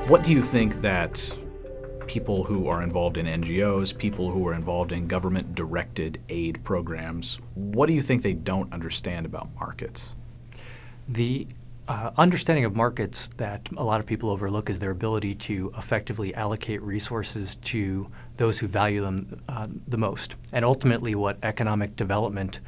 What do you think that people who are involved in NGOs, people who are involved in government-directed aid programs, what do you think they don't understand about markets? The understanding of markets that a lot of people overlook is their ability to effectively allocate resources to those who value them the most. And ultimately what economic development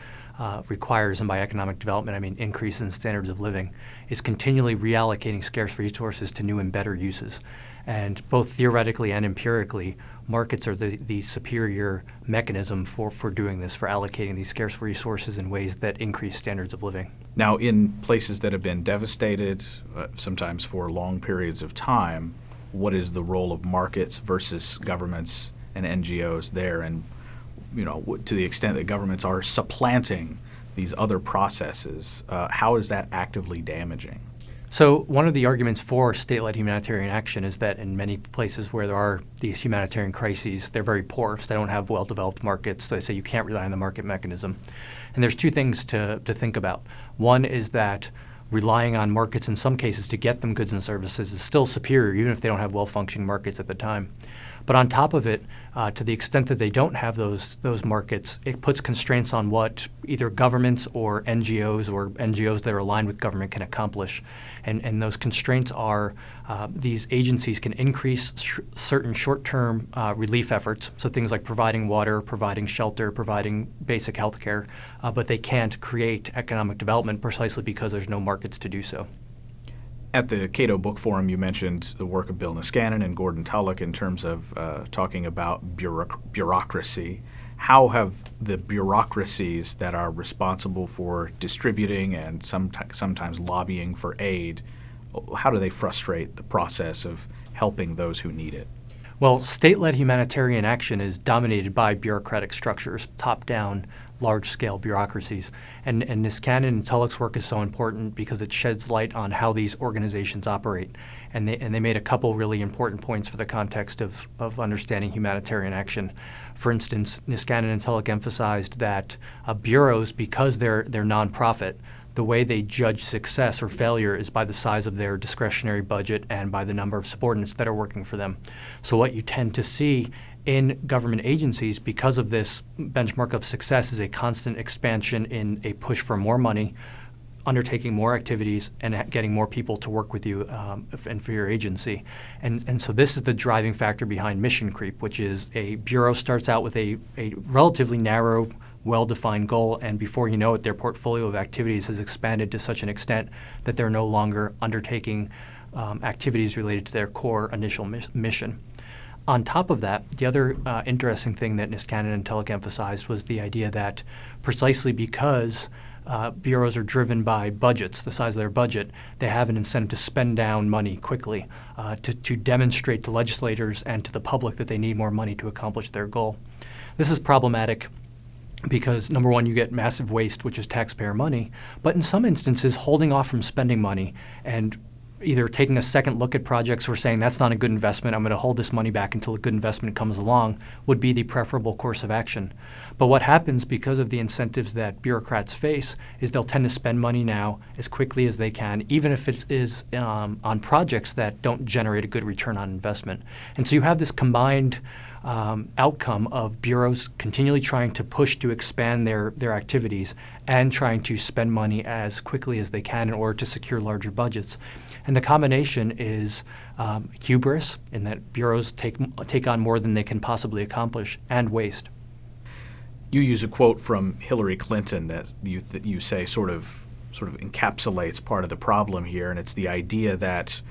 requires, and by economic development I mean increase in standards of living, is continually reallocating scarce resources to new and better uses. And both theoretically and empirically, markets are the superior mechanism for doing this, for allocating these scarce resources in ways that increase standards of living. Now, in places that have been devastated, sometimes for long periods of time, what is the role of markets versus governments and NGOs there? And, to the extent that governments are supplanting these other processes, how is that actively damaging? So one of the arguments for state-led humanitarian action is that in many places where there are these humanitarian crises, they're very poor, so they don't have well-developed markets. So they say you can't rely on the market mechanism. And there's two things to think about. One is that relying on markets in some cases to get them goods and services is still superior, even if they don't have well-functioning markets at the time. But on top of it, to the extent that they don't have those markets, it puts constraints on what either governments or NGOs that are aligned with government can accomplish. And those constraints are these agencies can increase certain short-term relief efforts, so things like providing water, providing shelter, providing basic health care, but they can't create economic development precisely because there's no markets to do so. At the Cato Book Forum, you mentioned the work of Bill Niskanen and Gordon Tullock in terms of talking about bureaucracy. How have the bureaucracies that are responsible for distributing and sometimes lobbying for aid, how do they frustrate the process of helping those who need it? Well, state-led humanitarian action is dominated by bureaucratic structures, top-down, large-scale bureaucracies. And Niskanen and Tullock's work is so important because it sheds light on how these organizations operate. And they made a couple really important points for the context of understanding humanitarian action. For instance, Niskanen and Tullock emphasized that bureaus, because they're nonprofit, the way they judge success or failure is by the size of their discretionary budget and by the number of subordinates that are working for them. So what you tend to see in government agencies, because of this benchmark of success, is a constant expansion in a push for more money, undertaking more activities, and getting more people to work with you and for your agency. And so this is the driving factor behind mission creep, which is a bureau starts out with a relatively narrow, well-defined goal, and before you know it, their portfolio of activities has expanded to such an extent that they're no longer undertaking activities related to their core initial mission. On top of that, the other interesting thing that Niskanen and Tullock emphasized was the idea that precisely because bureaus are driven by budgets, the size of their budget, they have an incentive to spend down money quickly to demonstrate to legislators and to the public that they need more money to accomplish their goal. This is problematic because, number one, you get massive waste, which is taxpayer money, but in some instances, holding off from spending money and either taking a second look at projects or saying that's not a good investment, I'm going to hold this money back until a good investment comes along, would be the preferable course of action. But what happens because of the incentives that bureaucrats face is they'll tend to spend money now as quickly as they can, even if it is on projects that don't generate a good return on investment. And so you have this combined outcome of bureaus continually trying to push to expand their activities and trying to spend money as quickly as they can in order to secure larger budgets. And the combination is hubris, in that bureaus take on more than they can possibly accomplish, and waste. You use a quote from Hillary Clinton that you say sort of encapsulates part of the problem here, and it's the idea that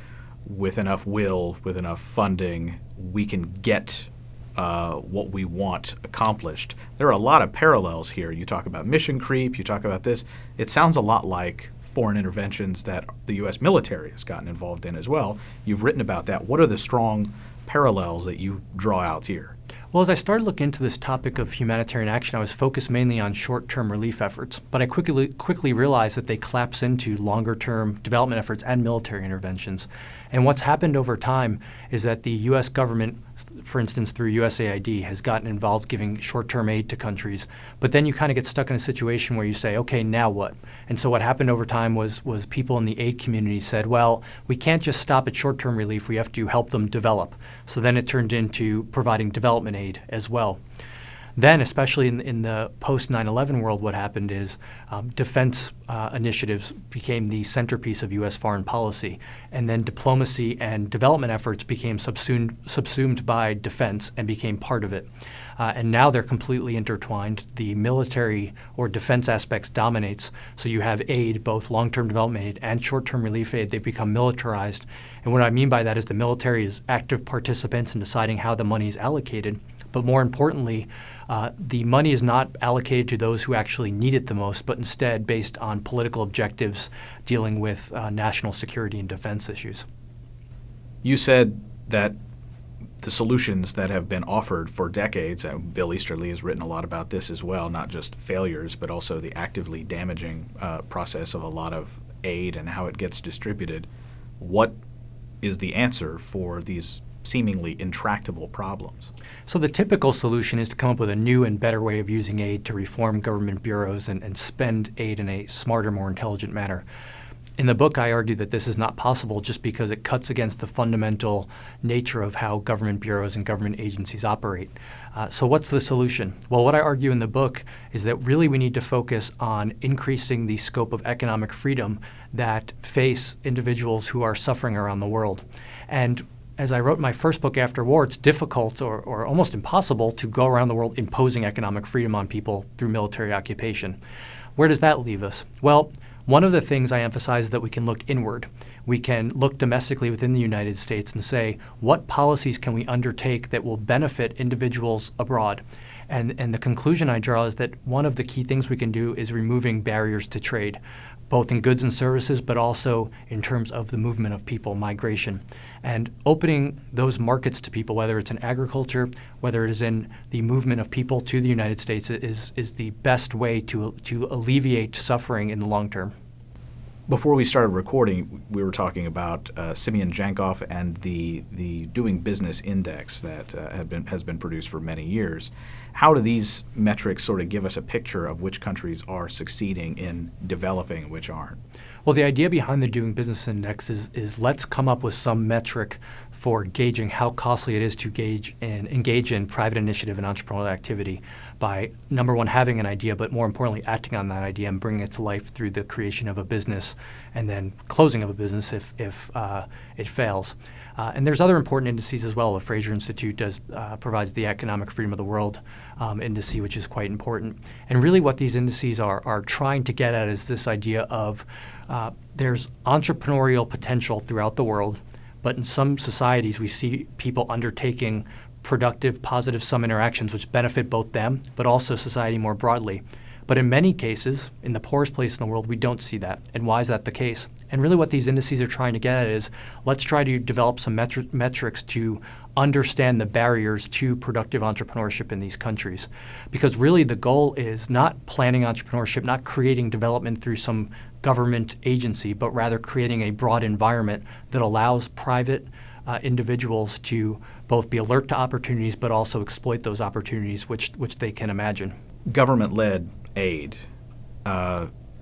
with enough will, with enough funding, we can get what we want accomplished. There are a lot of parallels here. You talk about mission creep, you talk about this. It sounds a lot like foreign interventions that the U.S. military has gotten involved in as well. You've written about that. What are the strong parallels that you draw out here? Well, as I started looking into this topic of humanitarian action, I was focused mainly on short-term relief efforts, but I quickly realized that they collapse into longer-term development efforts and military interventions. And what's happened over time is that the U.S. government, for instance, through USAID, has gotten involved giving short-term aid to countries, but then you kind of get stuck in a situation where you say, okay, now what? And so what happened over time was people in the aid community said, well, we can't just stop at short-term relief, we have to help them develop. So then it turned into providing development aid as well. Then, especially in the post-9/11 world, what happened is defense initiatives became the centerpiece of U.S. foreign policy, and then diplomacy and development efforts became subsumed by defense and became part of it. And now they're completely intertwined. The military or defense aspects dominates, so you have aid, both long-term development aid and short-term relief aid. They've become militarized. And what I mean by that is the military is active participants in deciding how the money is allocated. But more importantly, the money is not allocated to those who actually need it the most, but instead based on political objectives dealing with national security and defense issues. You said that the solutions that have been offered for decades, Bill Easterly has written a lot about this as well, not just failures, but also the actively damaging process of a lot of aid and how it gets distributed. What is the answer for these seemingly intractable problems? So the typical solution is to come up with a new and better way of using aid to reform government bureaus and spend aid in a smarter, more intelligent manner. In the book, I argue that this is not possible just because it cuts against the fundamental nature of how government bureaus and government agencies operate. So what's the solution? Well, what I argue in the book is that really we need to focus on increasing the scope of economic freedom that face individuals who are suffering around the world. And as I wrote in my first book after war, it's difficult or almost impossible to go around the world imposing economic freedom on people through military occupation. Where does that leave us? Well, one of the things I emphasize is that we can look inward. We can look domestically within the United States and say, what policies can we undertake that will benefit individuals abroad? And the conclusion I draw is that one of the key things we can do is removing barriers to trade, both in goods and services, but also in terms of the movement of people, migration. And opening those markets to people, whether it's in agriculture, whether it is in the movement of people to the United States, is the best way to alleviate suffering in the long term. Before we started recording, we were talking about Simeon Jankoff and the Doing Business Index that has been produced for many years. How do these metrics sort of give us a picture of which countries are succeeding in developing and which aren't? Well, the idea behind the Doing Business Index is let's come up with some metric for gauging how costly it is to engage in private initiative and entrepreneurial activity by, number one, having an idea, but more importantly, acting on that idea and bringing it to life through the creation of a business and then closing of a business if it fails. And there's other important indices as well. The Fraser Institute provides the Economic Freedom of the World indice, which is quite important. And really what these indices are trying to get at is this idea of there's entrepreneurial potential throughout the world, but in some societies we see people undertaking productive, positive sum interactions which benefit both them, but also society more broadly. But in many cases, in the poorest place in the world, we don't see that. And why is that the case? And really what these indices are trying to get at is let's try to develop some metrics to understand the barriers to productive entrepreneurship in these countries. Because really the goal is not planning entrepreneurship, not creating development through some government agency, but rather creating a broad environment that allows private individuals to both be alert to opportunities, but also exploit those opportunities which they can imagine. Government-led aid,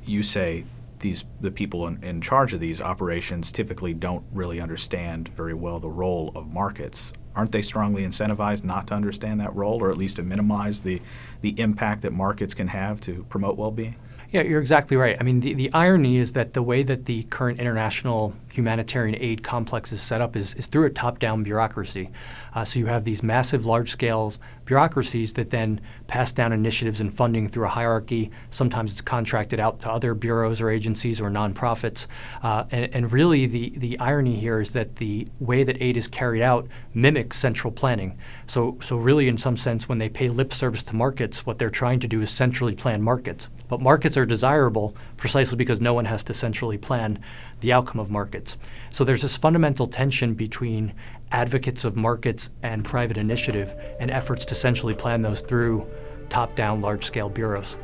you say the people in charge of these operations typically don't really understand very well the role of markets. Aren't they strongly incentivized not to understand that role, or at least to minimize the impact that markets can have to promote well-being? Yeah, you're exactly right. I mean, the irony is that the way that the current international humanitarian aid complex is set up is through a top-down bureaucracy. So you have these massive, large-scale bureaucracies that then pass down initiatives and funding through a hierarchy. Sometimes it's contracted out to other bureaus or agencies or nonprofits. And really, the irony here is that the way that aid is carried out mimics central planning. So really, in some sense, when they pay lip service to markets, what they're trying to do is centrally plan markets. But markets are desirable precisely because no one has to centrally plan the outcome of markets. So there's this fundamental tension between advocates of markets and private initiative and efforts to centrally plan those through top-down large-scale bureaus.